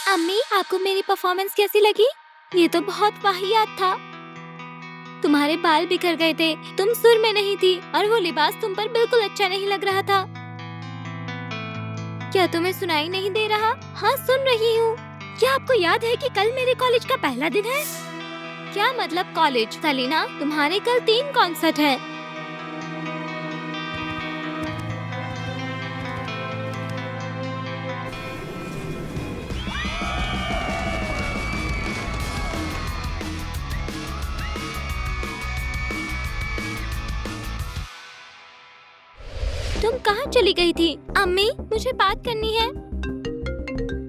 अम्मी, आपको मेरी परफॉर्मेंस कैसी लगी? ये तो बहुत वाहियात था। तुम्हारे बाल बिखर गए थे, तुम सुर में नहीं थी और वो लिबास तुम पर बिल्कुल अच्छा नहीं लग रहा था। क्या तुम्हें सुनाई नहीं दे रहा? हाँ, सुन रही हूँ। क्या आपको याद है कि कल मेरे कॉलेज का पहला दिन है? क्या मतलब कॉलेज? सलीना, तुम्हारे कल 3 कॉन्सर्ट है। तुम कहाँ चली गई थी? अम्मी, मुझे बात करनी है।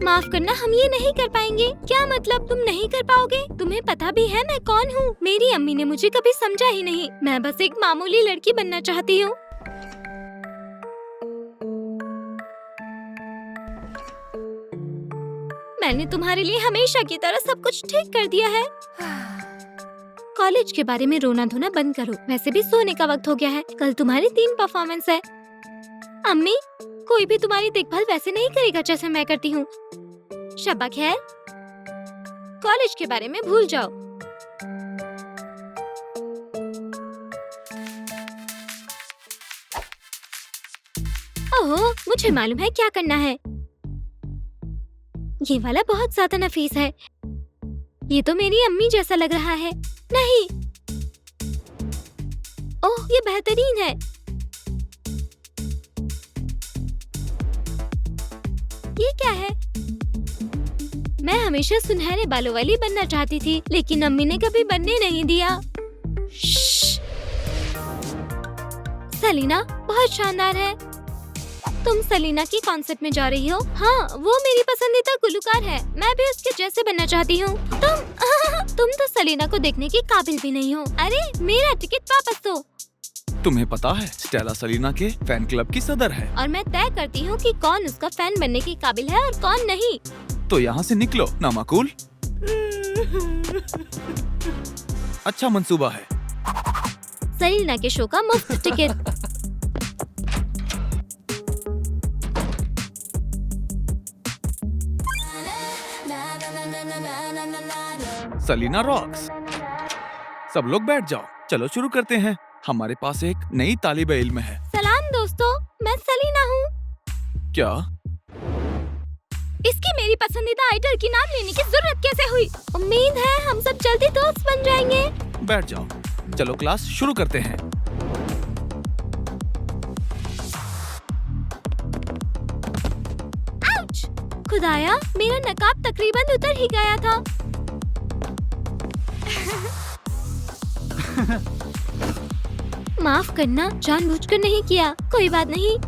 माफ करना, हम ये नहीं कर पाएंगे। क्या मतलब तुम नहीं कर पाओगे? तुम्हें पता भी है मैं कौन हूँ? मेरी अम्मी ने मुझे कभी समझा ही नहीं। मैं बस एक मामूली लड़की बनना चाहती हूँ। मैंने तुम्हारे लिए हमेशा की तरह सब कुछ ठीक कर दिया है। कॉलेज के बारे में रोना धोना बंद करो। वैसे भी सोने का वक्त हो गया है। कल तुम्हारी 3 परफॉर्मेंस है। अम्मी, कोई भी तुम्हारी देखभाल वैसे नहीं करेगा जैसे मैं करती हूँ। शब्बा खैर, कॉलेज के बारे में भूल जाओ। ओह, मुझे मालूम है क्या करना है। ये वाला बहुत ज्यादा नफीस है। ये तो मेरी अम्मी जैसा लग रहा है। नहीं, ओह, ये बेहतरीन है। ये क्या है? मैं हमेशा सुनहरे बालों वाली बनना चाहती थी, लेकिन अम्मी ने कभी बनने नहीं दिया। सलीना बहुत शानदार है। तुम सलीना की कॉन्सर्ट में जा रही हो? हाँ, वो मेरी पसंदीदा गुलकार है। मैं भी उसके जैसे बनना चाहती हूँ। तुम तो सलीना को देखने के काबिल भी नहीं हो। अरे, मेरा टिकट वापस दो। तुम्हें पता है स्टेला सलीना के फैन क्लब की सदर है और मैं तय करती हूँ कि कौन उसका फैन बनने के काबिल है और कौन नहीं। तो यहाँ से निकलो ना माकूल। अच्छा मंसूबा है। सलीना के शो का मुफ्त टिकट। सलीना रॉक्स। सब लोग बैठ जाओ, चलो शुरू करते हैं। हमारे पास एक नई तालिबे इल्म है। सलाम दोस्तों, मैं सलीना हूँ। क्या? इसकी मेरी पसंदीदा आइडल की नाम लेने की जरूरत कैसे हुई? उम्मीद है हम सब जल्दी दोस्त बन जाएंगे। बैठ जाओ, चलो क्लास शुरू करते हैं। आउच! खुदाया, मेरा नकाब तकरीबन उतर ही गया था। माफ करना, जानबूझकर नहीं किया। कोई बात नहीं।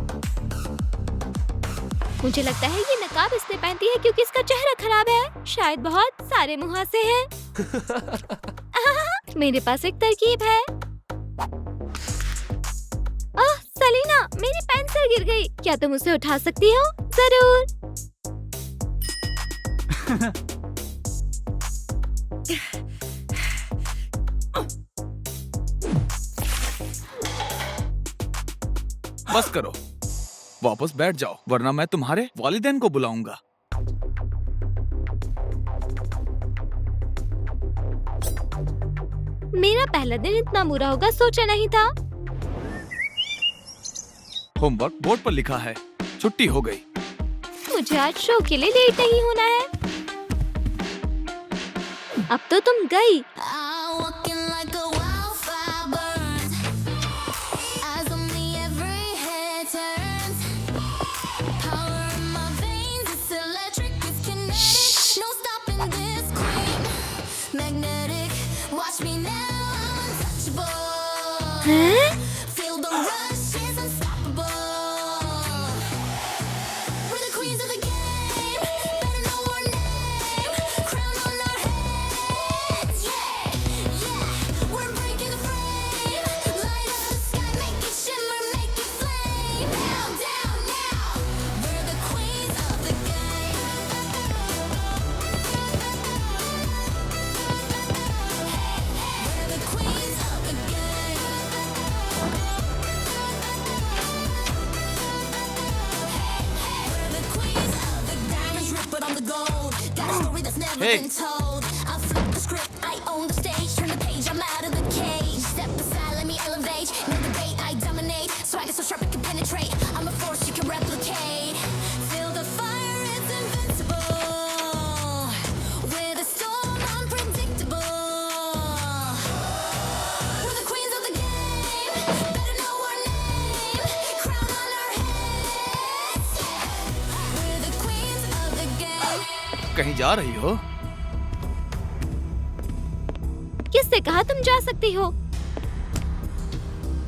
मुझे लगता है ये नकाब इसने पहनती है क्योंकि इसका चेहरा खराब है। शायद बहुत सारे मुहासे हैं। मेरे पास एक तरकीब है। ओह सलीना, मेरी पेंसिल गिर गई। क्या तुम उसे उठा सकती हो? जरूर। बस करो, वापस बैठ जाओ, वरना मैं तुम्हारे वालिदैन को बुलाऊंगा। मेरा पहला दिन इतना बुरा होगा सोचा नहीं था। होमवर्क बोर्ड पर लिखा है, छुट्टी हो गई। मुझे आज शो के लिए लेट नहीं होना है। अब तो तुम गई। हैं? Hey. कहीं जा रही हो? किससे कहा तुम जा सकती हो?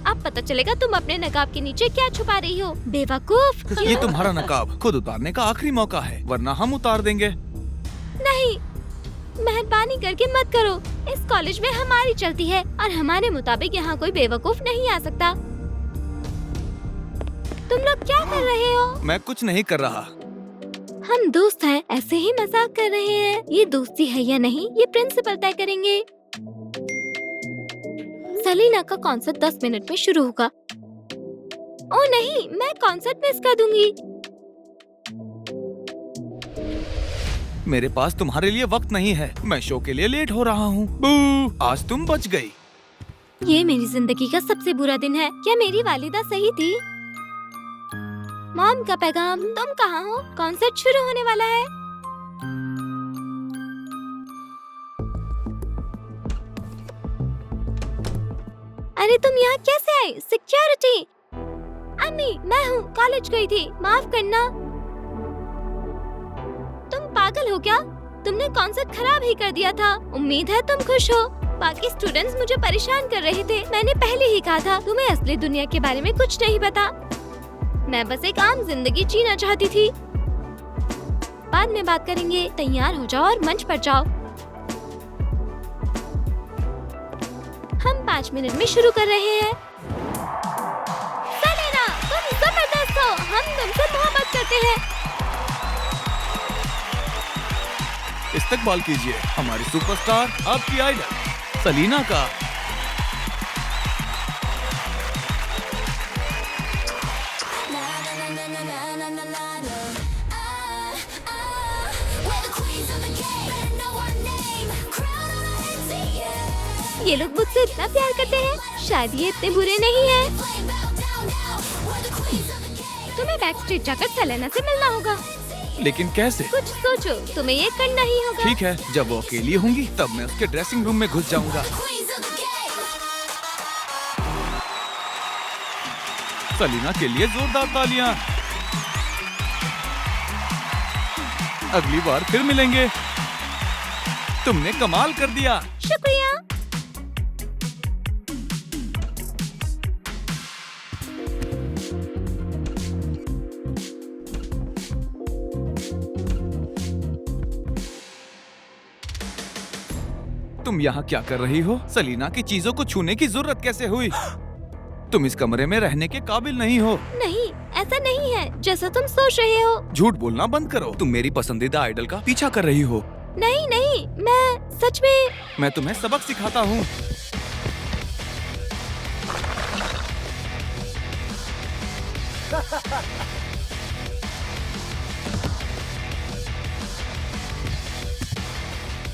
अब पता चलेगा तुम अपने नकाब के नीचे क्या छुपा रही हो, बेवकूफ। ये तुम्हारा नकाब खुद उतारने का आखिरी मौका है, वरना हम उतार देंगे। नहीं, मेहरबानी करके मत करो। इस कॉलेज में हमारी चलती है और हमारे मुताबिक यहाँ कोई बेवकूफ नहीं आ सकता। तुम लोग क्या कर रहे हो? मैं कुछ नहीं कर रहा। हम दोस्त हैं, ऐसे ही मजाक कर रहे हैं। ये दोस्ती है या नहीं, ये प्रिंसिपल तय करेंगे। सलीना का कॉन्सर्ट 10 मिनट में शुरू होगा। ओह नहीं, मैं कॉन्सर्ट मिस कर दूंगी। मेरे पास तुम्हारे लिए वक्त नहीं है, मैं शो के लिए लेट हो रहा हूँ। बू, आज तुम बच गई। ये मेरी जिंदगी का सबसे बुरा दिन है। क्या मेरी वालिदा सही थी? मॉम का पैगाम, तुम कहाँ हो? कॉन्सर्ट शुरू होने वाला है। अरे तुम यहाँ कैसे आई? सिक्योरिटी। अम्मी, मैं हूँ, कॉलेज गई थी, माफ करना। तुम पागल हो क्या? तुमने कॉन्सर्ट खराब ही कर दिया था। उम्मीद है तुम खुश हो। बाकी स्टूडेंट्स मुझे परेशान कर रहे थे। मैंने पहले ही कहा था तुम्हें असली दुनिया के बारे में कुछ नहीं पता। मैं बस एक आम जिंदगी जीना चाहती थी। बाद में बात करेंगे। तैयार हो जाओ और मंच पर जाओ। हम 5 मिनट में शुरू कर रहे हैं। सलीना, तुम जबरदस्त हो। हम तुमसे मोहब्बत करते हैं। इस्तकबाल कीजिए हमारी सुपरस्टार, आपकी आइडल सलीना का। ये लोग मुझसे इतना प्यार करते हैं, शायद ये इतने बुरे नहीं हैं। तुम्हें बैक स्टेज जाकर सेलेना से मिलना होगा। लेकिन कैसे? कुछ सोचो, तुम्हें ये करना ही होगा। ठीक है, जब वो अकेली होंगी तब मैं उसके ड्रेसिंग रूम में घुस जाऊंगा। सलीना के लिए जोरदार तालियां। अगली बार फिर मिलेंगे। तुमने कमाल कर दिया। शुक्रिया। तुम यहाँ क्या कर रही हो? सलीना की चीजों को छूने की जरूरत कैसे हुई? तुम इस कमरे में रहने के काबिल नहीं हो। नहीं, ऐसा नहीं है जैसा तुम सोच रहे हो। झूठ बोलना बंद करो। तुम मेरी पसंदीदा आइडल का पीछा कर रही हो। नहीं नहीं, मैं सच में। मैं तुम्हें सबक सिखाता हूँ।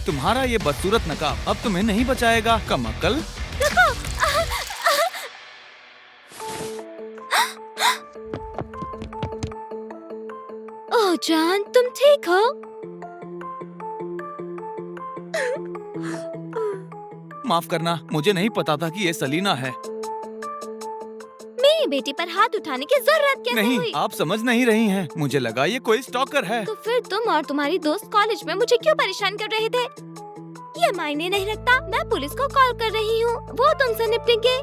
तुम्हारा ये बदसूरत नकाब अब तुम्हें नहीं बचाएगा, कमअक्ल। रुको। ओह जान, तुम ठीक हो? माफ करना, मुझे नहीं पता था कि ये सलीना है। मेरी बेटी पर हाथ उठाने की जरूरत कैसे नहीं, हुई? आप समझ नहीं रही हैं। मुझे लगा ये कोई स्टॉकर है। तो फिर तुम और तुम्हारी दोस्त कॉलेज में मुझे क्यों परेशान कर रहे थे? ये मायने नहीं रखता। मैं पुलिस को कॉल कर रही हूँ, वो तुमसे निपटेंगे।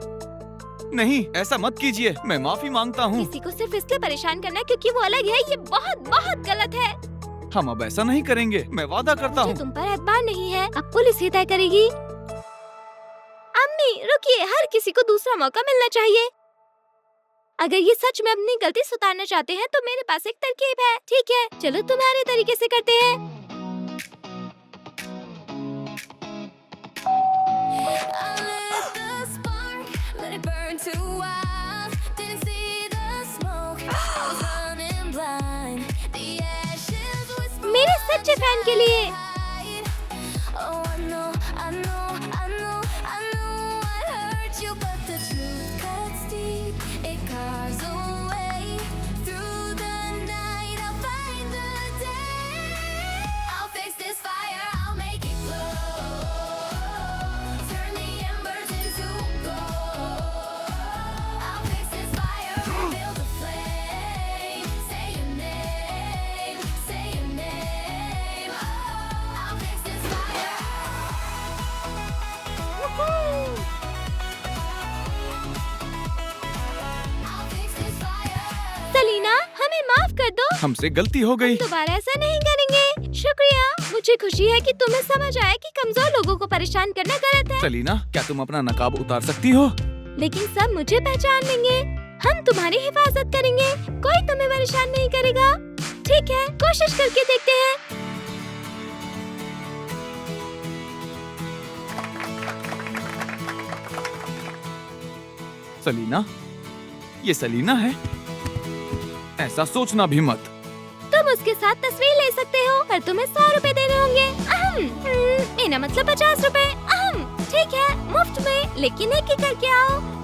नहीं, ऐसा मत कीजिए। मैं माफी मांगता हूँ। किसी को सिर्फ इसलिए परेशान करना क्योंकि वो अलग है, ये बहुत बहुत गलत है। हम अब ऐसा नहीं करेंगे, मैं वादा करता मुझे हूँ। तुम पर एतबार नहीं है, अब पुलिस ही तय करेगी। अम्मी रुकिए, हर किसी को दूसरा मौका मिलना चाहिए। अगर ये सच में अपनी गलती सुधारना चाहते हैं तो मेरे पास एक तरकीब है। ठीक है, चलो तुम्हारे तरीके से करते हैं। मेरे अच्छे फैन के लिए। सलीना, हमें माफ कर दो। हमसे गलती हो गई। दोबारा ऐसा नहीं करेंगे। शुक्रिया। मुझे खुशी है कि तुम्हें समझ आया कि कमजोर लोगों को परेशान करना गलत है। सलीना, क्या तुम अपना नकाब उतार सकती हो? लेकिन सब मुझे पहचान लेंगे। हम तुम्हारी हिफाजत करेंगे। कोई तुम्हें परेशान नहीं करेगा। ठीक है, कोशिश करके देखते हैं। सलीना, ये सलीना है। ऐसा सोचना भी मत। तुम उसके साथ तस्वीर ले सकते हो, पर तुम्हें 100 रुपए देने होंगे। मेरा मतलब 50 रुपए। ठीक है, मुफ्त में, लेकिन एक ही करके आओ।